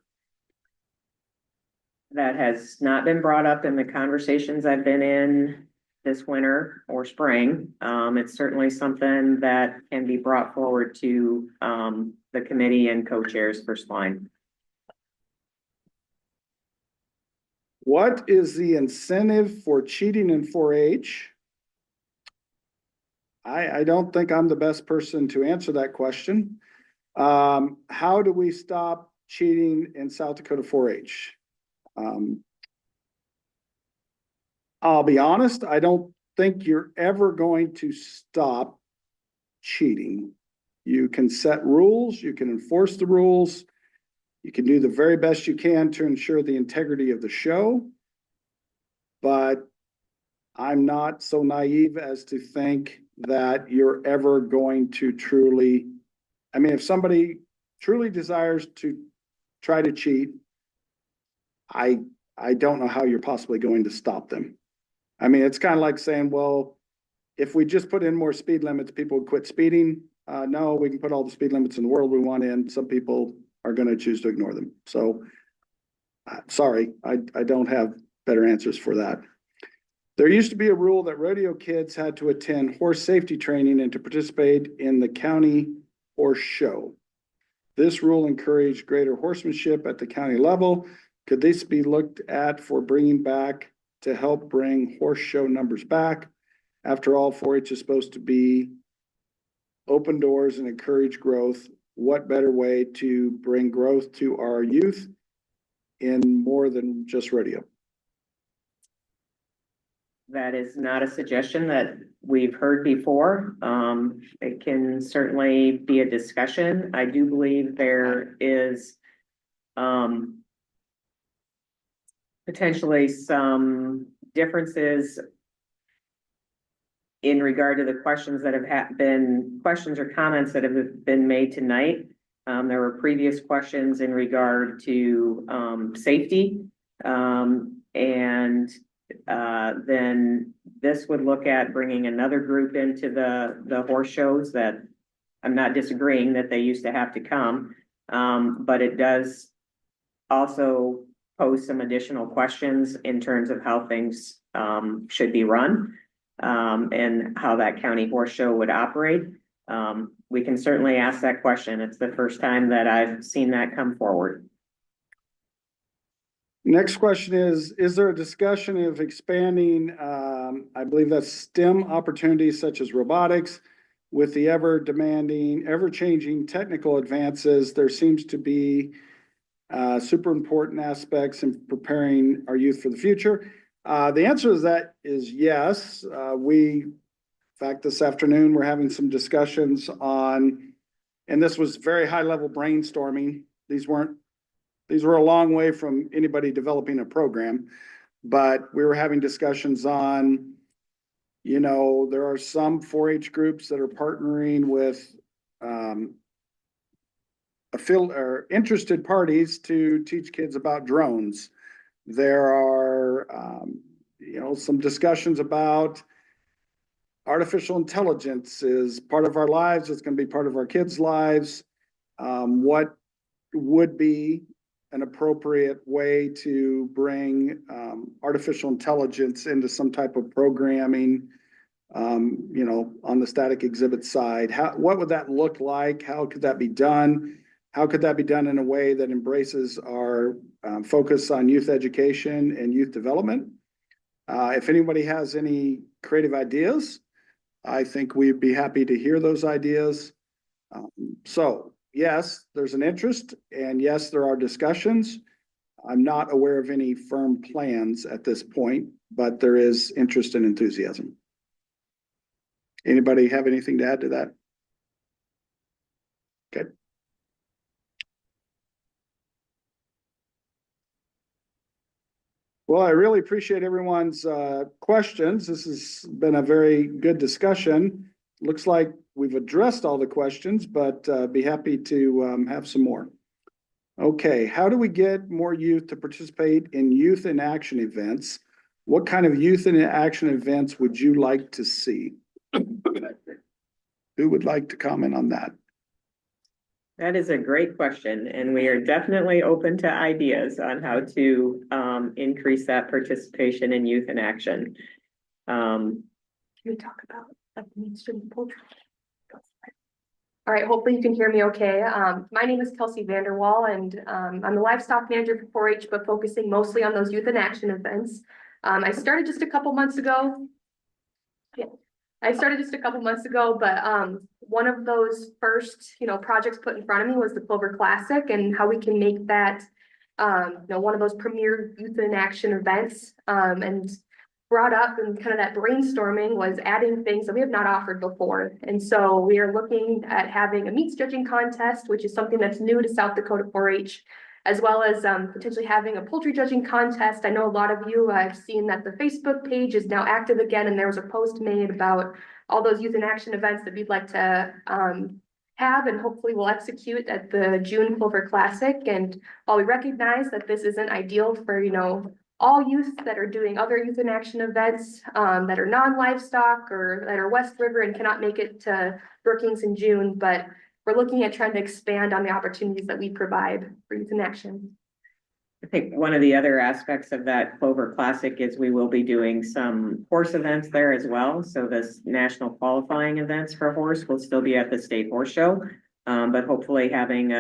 That has not been brought up in the conversations I've been in this winter or spring. It's certainly something that can be brought forward to the committee and co-chairs for swine. What is the incentive for cheating in 4-H? I don't think I'm the best person to answer that question. How do we stop cheating in South Dakota 4-H? I'll be honest, I don't think you're ever going to stop cheating. You can set rules, you can enforce the rules, you can do the very best you can to ensure the integrity of the show. But I'm not so naive as to think that you're ever going to truly, I mean, if somebody truly desires to try to cheat, I don't know how you're possibly going to stop them. I mean, it's kind of like saying, well, if we just put in more speed limits, people would quit speeding. No, we can put all the speed limits in the world we want in. Some people are going to choose to ignore them. So, sorry, I don't have better answers for that. There used to be a rule that rodeo kids had to attend horse safety training and to participate in the county horse show. This rule encouraged greater horsemanship at the county level. Could this be looked at for bringing back to help bring horse show numbers back? After all, 4-H is supposed to be open doors and encourage growth. What better way to bring growth to our youth in more than just rodeo? That is not a suggestion that we've heard before. It can certainly be a discussion. I do believe there is potentially some differences in regard to the questions that have been questions or comments that have been made tonight. There were previous questions in regard to safety, and then this would look at bringing another group into the horse shows that I'm not disagreeing that they used to have to come, but it does also pose some additional questions in terms of how things should be run, and how that county horse show would operate. We can certainly ask that question. It's the first time that I've seen that come forward. Next question is there a discussion of expanding, I believe that's STEM opportunities such as robotics with the ever-demanding, ever-changing technical advances? There seems to be super important aspects in preparing our youth for the future. The answer to that is yes. In fact, this afternoon, we're having some discussions on, and this was very high-level brainstorming. These were a long way from anybody developing a program, but we were having discussions on, you know, there are some 4-H groups that are partnering with interested parties to teach kids about drones. There are, you know, some discussions about artificial intelligence is part of our lives. It's going to be part of our kids' lives. What would be an appropriate way to bring artificial intelligence into some type of programming, you know, on the static exhibit side? What would that look like? How could that be done? How could that be done in a way that embraces our focus on youth education and youth development? If anybody has any creative ideas, I think we'd be happy to hear those ideas. So yes, there's an interest, and yes, there are discussions. I'm not aware of any firm plans at this point, but there is interest and enthusiasm. Anybody have anything to add to that? Okay. Well, I really appreciate everyone's questions. This has been a very good discussion. Looks like we've addressed all the questions, but be happy to have some more. Okay, how do we get more youth to participate in youth in action events? What kind of youth in action events would you like to see? Who would like to comment on that? That is a great question, and we are definitely open to ideas on how to increase that participation in youth in action. Can we talk about like mainstream poultry? All right, hopefully you can hear me okay. My name is Kelsey Vanderwall, and I'm the livestock manager for 4-H, but focusing mostly on those youth in action events. I started just a couple months ago. Yeah, I started just a couple months ago, but one of those first, projects put in front of me was the Clover Classic and how we can make that, one of those premier youth in action events. And brought up in kind of that brainstorming was adding things that we have not offered before. And so we are looking at having a meats judging contest, which is something that's new to South Dakota 4-H, as well as potentially having a poultry judging contest. I know a lot of you, I've seen that the Facebook page is now active again, and there was a post made about all those youth in action events that we'd like to have, and hopefully we'll execute at the June Clover Classic. And while we recognize that this isn't ideal for, all youth that are doing other youth in action events that are non-livestock or that are West River and cannot make it to Brookings in June, but we're looking at trying to expand on the opportunities that we provide for youth in action. I think one of the other aspects of that Clover Classic is we will be doing some horse events there as well. So this national qualifying events for horse will still be at the State Horse Show, but hopefully having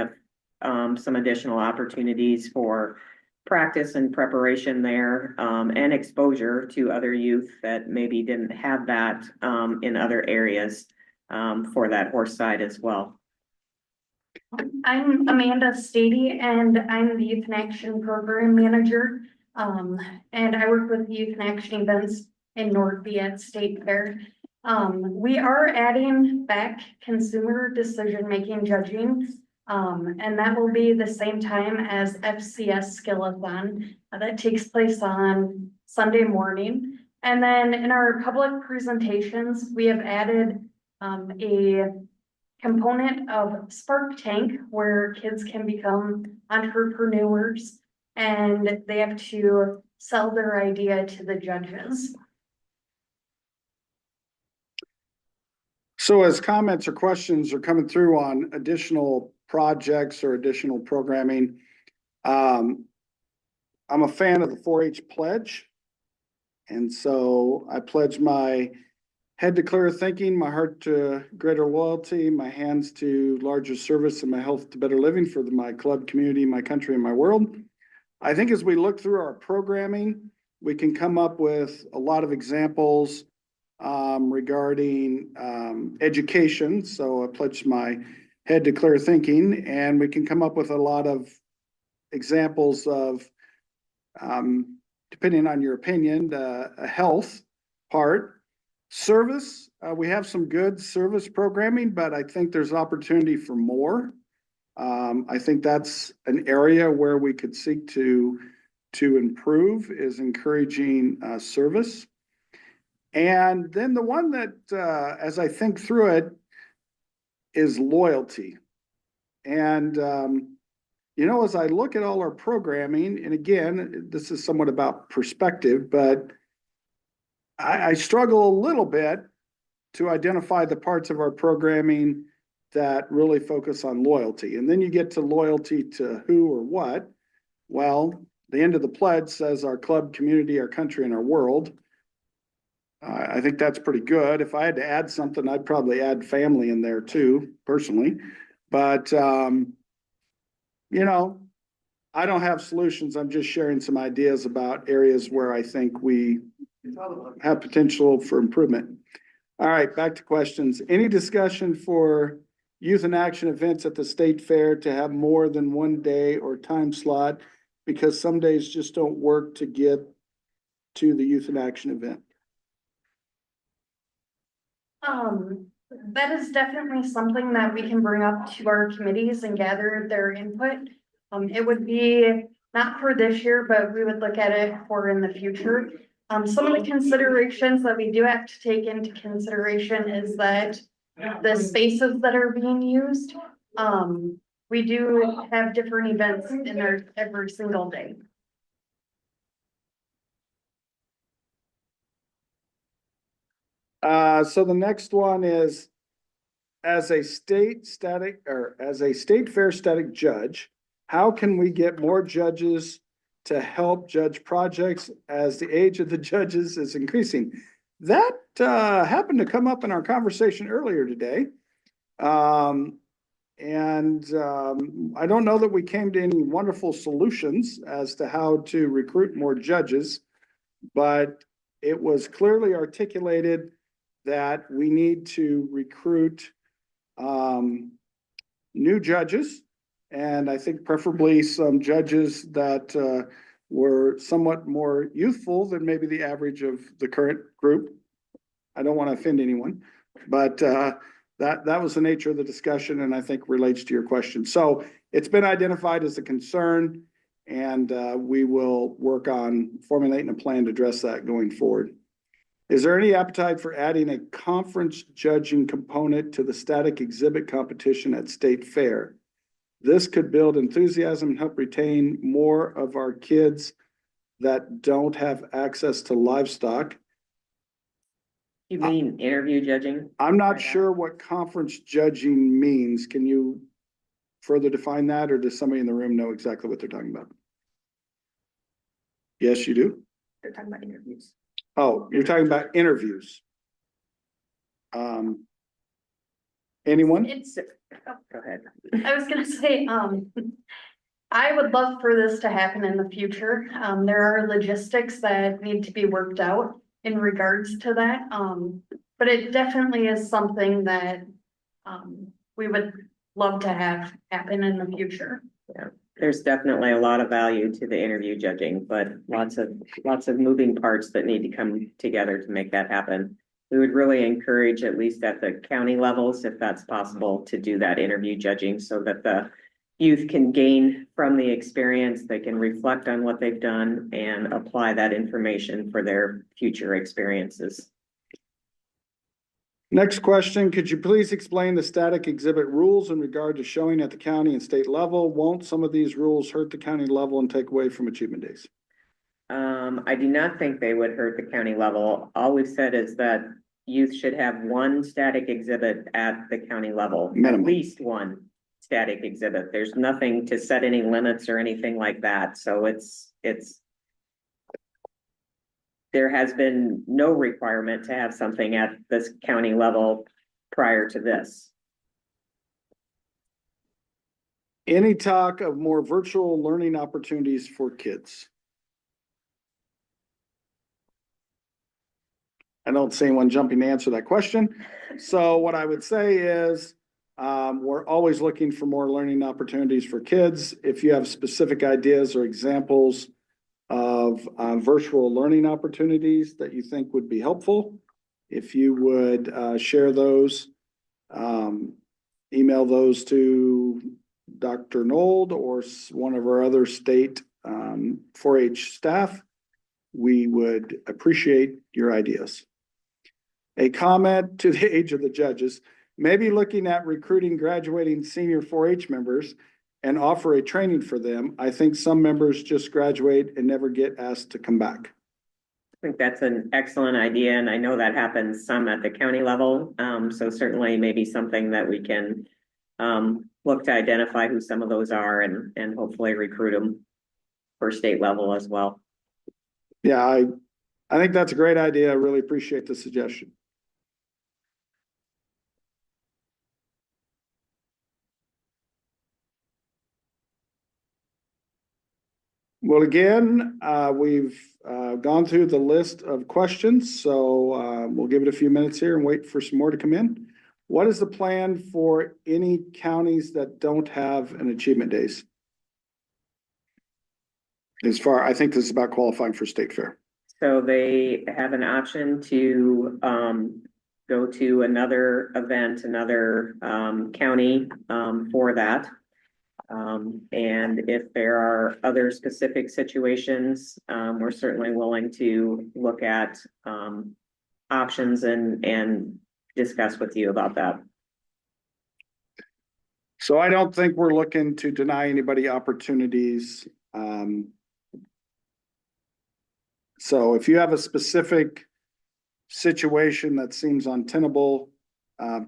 some additional opportunities for practice and preparation there, and exposure to other youth that maybe didn't have that in other areas for that horse side as well. I'm Amanda Stady, and I'm the Youth in Action Program Manager. And I work with Youth in Action events in Northby at State Fair. We are adding back consumer decision-making judging. And that will be the same time as FCS Skill-a-thon that takes place on Sunday morning. And then in our public presentations, we have added a component of Spark Tank where kids can become entrepreneurs and they have to sell their idea to the judges. So as comments or questions are coming through on additional projects or additional programming, I'm a fan of the 4-H pledge. And so I pledge my head to clearer thinking, my heart to greater loyalty, my hands to larger service, and my health to better living for my club, community, my country, and my world. I think as we look through our programming, we can come up with a lot of examples regarding education. So I pledge my head to clear thinking, and we can come up with a lot of examples of, depending on your opinion, a health part. Service, we have some good service programming, but I think there's opportunity for more. I think that's an area where we could seek to improve, is encouraging service. And then the one that, as I think through it, is loyalty. And, as I look at all our programming, and again, this is somewhat about perspective, but I struggle a little bit to identify the parts of our programming that really focus on loyalty. And then you get to loyalty to who or what. Well, the end of the pledge says our club, community, our country, and our world. I think that's pretty good. If I had to add something, I'd probably add family in there too, personally. But, I don't have solutions. I'm just sharing some ideas about areas where I think we have potential for improvement. All right, back to questions. Any discussion for youth in action events at the state fair to have more than one day or time slot, because some days just don't work to get to the youth in action event? That is definitely something that we can bring up to our committees and gather their input. It would be not for this year, but we would look at it for in the future. Some of the considerations that we do have to take into consideration is that the spaces that are being used, we do have different events in there every single day. So the next one is, as a state fair static judge, how can we get more judges to help judge projects as the age of the judges is increasing? That happened to come up in our conversation earlier today. I don't know that we came to any wonderful solutions as to how to recruit more judges, but it was clearly articulated that we need to recruit new judges. And I think preferably some judges that were somewhat more youthful than maybe the average of the current group. I don't want to offend anyone, but that was the nature of the discussion, and I think relates to your question. So it's been identified as a concern, and we will work on formulating a plan to address that going forward. Is there any appetite for adding a conference judging component to the static exhibit competition at State Fair? This could build enthusiasm and help retain more of our kids that don't have access to livestock. You mean interview judging? I'm not sure what conference judging means. Can you further define that, or does somebody in the room know exactly what they're talking about? Yes, you do? They're talking about interviews. Oh, you're talking about interviews. Anyone? It's, Go ahead. I was gonna say, I would love for this to happen in the future. There are logistics that need to be worked out in regards to that. But it definitely is something that, we would love to have happen in the future. There's definitely a lot of value to the interview judging, but lots of moving parts that need to come together to make that happen. We would really encourage, at least at the county levels, if that's possible, to do that interview judging so that the youth can gain from the experience, they can reflect on what they've done and apply that information for their future experiences. Next question, could you please explain the static exhibit rules in regard to showing at the county and state level? Won't some of these rules hurt the county level and take away from achievement days? I do not think they would hurt the county level. All we've said is that youth should have one static exhibit at the county level. Minimum. At least one static exhibit. There's nothing to set any limits or anything like that. So there has been no requirement to have something at this county level prior to this. Any talk of more virtual learning opportunities for kids? I don't see anyone jumping to answer that question. So what I would say is, we're always looking for more learning opportunities for kids. If you have specific ideas or examples of virtual learning opportunities that you think would be helpful, if you would share those, email those to Dr. Nold or one of our other state 4-H staff, we would appreciate your ideas. A comment to the age of the judges, maybe looking at recruiting graduating senior 4-H members and offer a training for them. I think some members just graduate and never get asked to come back. I think that's an excellent idea, and I know that happens some at the county level. So certainly maybe something that we can look to identify who some of those are and hopefully recruit them for state level as well. Yeah, I think that's a great idea. I really appreciate the suggestion. Well, again, we've gone through the list of questions, so we'll give it a few minutes here and wait for some more to come in. What is the plan for any counties that don't have an achievement days? I think this is about qualifying for state fair. So they have an option to go to another event, another county for that. And if there are other specific situations, we're certainly willing to look at options and discuss with you about that. So I don't think we're looking to deny anybody opportunities. So if you have a specific situation that seems untenable,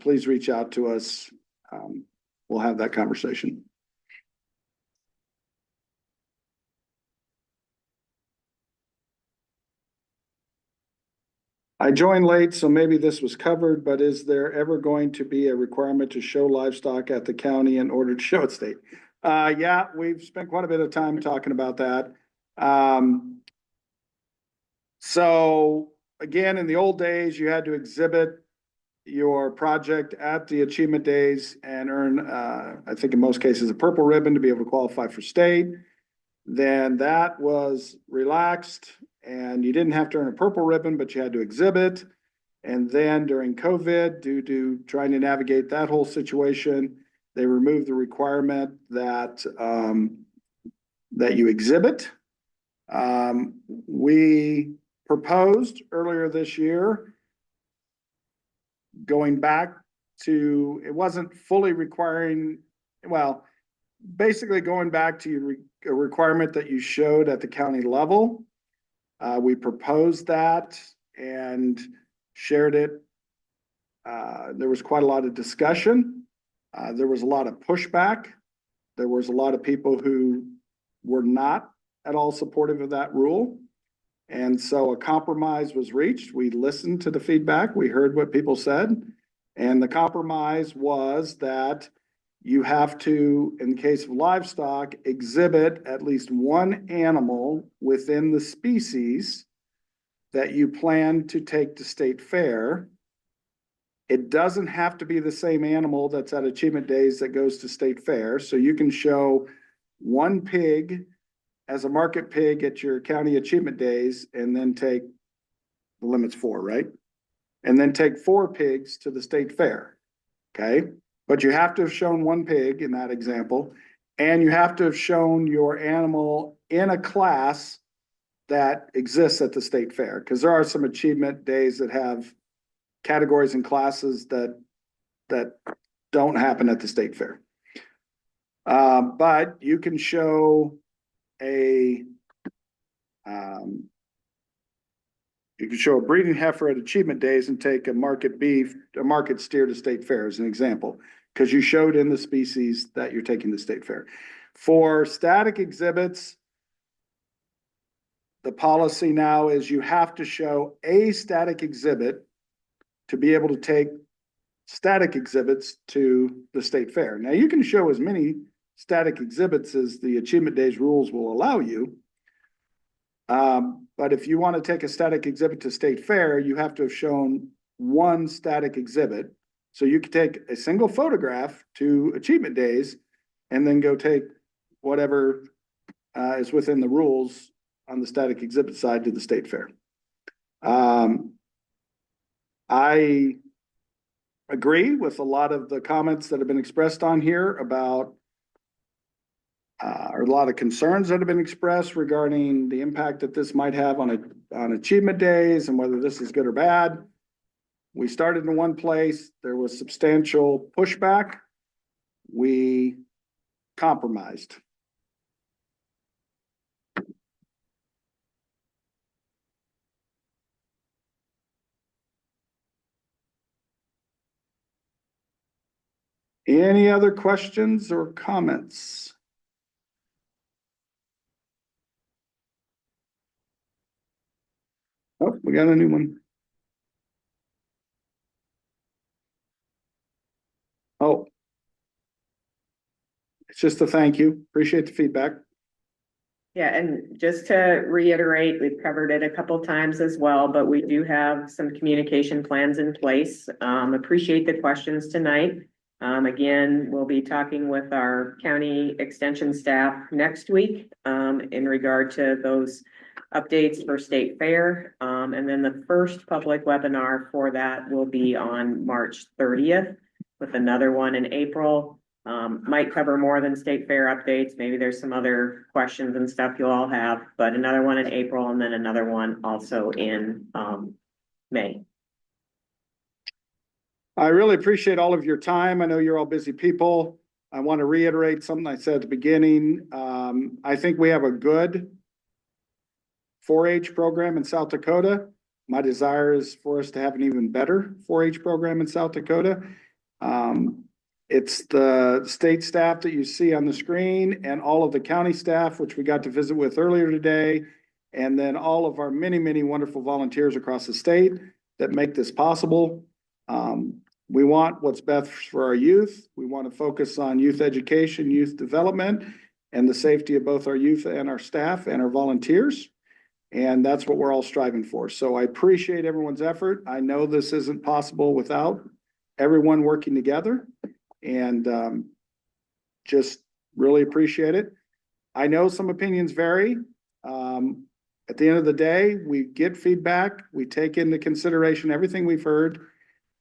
please reach out to us. We'll have that conversation. I joined late, so maybe this was covered, but is there ever going to be a requirement to show livestock at the county in order to show at state? Yeah, we've spent quite a bit of time talking about that. So again, in the old days, you had to exhibit your project at the achievement days and earn, I think in most cases, a purple ribbon to be able to qualify for state. then that was relaxed and you didn't have to earn a purple ribbon, but you had to exhibit. And then during COVID, due to trying to navigate that whole situation, they removed the requirement that, that you exhibit. We proposed earlier this year going back to, it wasn't fully requiring, well, basically going back to a requirement that you showed at the county level. We proposed that and shared it. There was quite a lot of discussion. There was a lot of pushback. There was a lot of people who were not at all supportive of that rule. And so a compromise was reached. We listened to the feedback. We heard what people said. And the compromise was that you have to, in the case of livestock, exhibit at least one animal within the species that you plan to take to state fair. It doesn't have to be the same animal that's at Achievement Days that goes to state fair. So you can show one pig as a market pig at your county Achievement Days and then take, the limit's 4, right? And then take 4 pigs to the state fair, okay? But you have to have shown one pig in that example, and you have to have shown your animal in a class that exists at the state fair, because there are some Achievement Days that have categories and classes that don't happen at the state fair. But you can show a breeding heifer at Achievement Days and take a market beef, a market steer to state fair as an example, because you showed in the species that you're taking to state fair. For static exhibits, the policy now is you have to show a static exhibit to be able to take static exhibits to the state fair. Now you can show as many static exhibits as the Achievement Days rules will allow you. But if you want to take a static exhibit to state fair, you have to have shown one static exhibit. So you could take a single photograph to Achievement Days and then go take whatever is within the rules on the static exhibit side to the state fair. I agree with a lot of the comments that have been expressed on here about or a lot of concerns that have been expressed regarding the impact that this might have on Achievement Days and whether this is good or bad. We started in one place. There was substantial pushback. We compromised. Any other questions or comments? Oh, we got a new one. Oh, it's just a thank you. Appreciate the feedback. Yeah, and just to reiterate, we've covered it a couple times as well, but we do have some communication plans in place. Appreciate the questions tonight. Again, we'll be talking with our county extension staff next week in regard to those updates for state fair. And then the first public webinar for that will be on March 30th with another one in April. Might cover more than state fair updates. Maybe there's some other questions and stuff you'll all have, but another one in April and then another one also in May. I really appreciate all of your time. I know you're all busy people. I want to reiterate something I said at the beginning. I think we have a good 4-H program in South Dakota. My desire is for us to have an even better 4-H program in South Dakota. It's the state staff that you see on the screen and all of the county staff, which we got to visit with earlier today. And then all of our many, many wonderful volunteers across the state that make this possible. We want what's best for our youth. We want to focus on youth education, youth development, and the safety of both our youth and our staff and our volunteers. And that's what we're all striving for. So I appreciate everyone's effort. I know this isn't possible without everyone working together, and just really appreciate it. I know some opinions vary. At the end of the day, we get feedback, we take into consideration everything we've heard,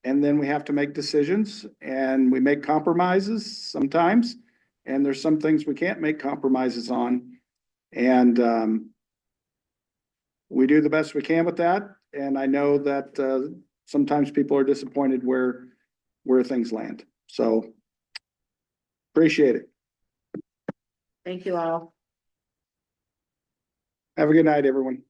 and then we have to make decisions, and we make compromises sometimes, and there's some things we can't make compromises on. And we do the best we can with that, and I know that sometimes people are disappointed where things land. So appreciate it. Thank you all. Have a good night, everyone.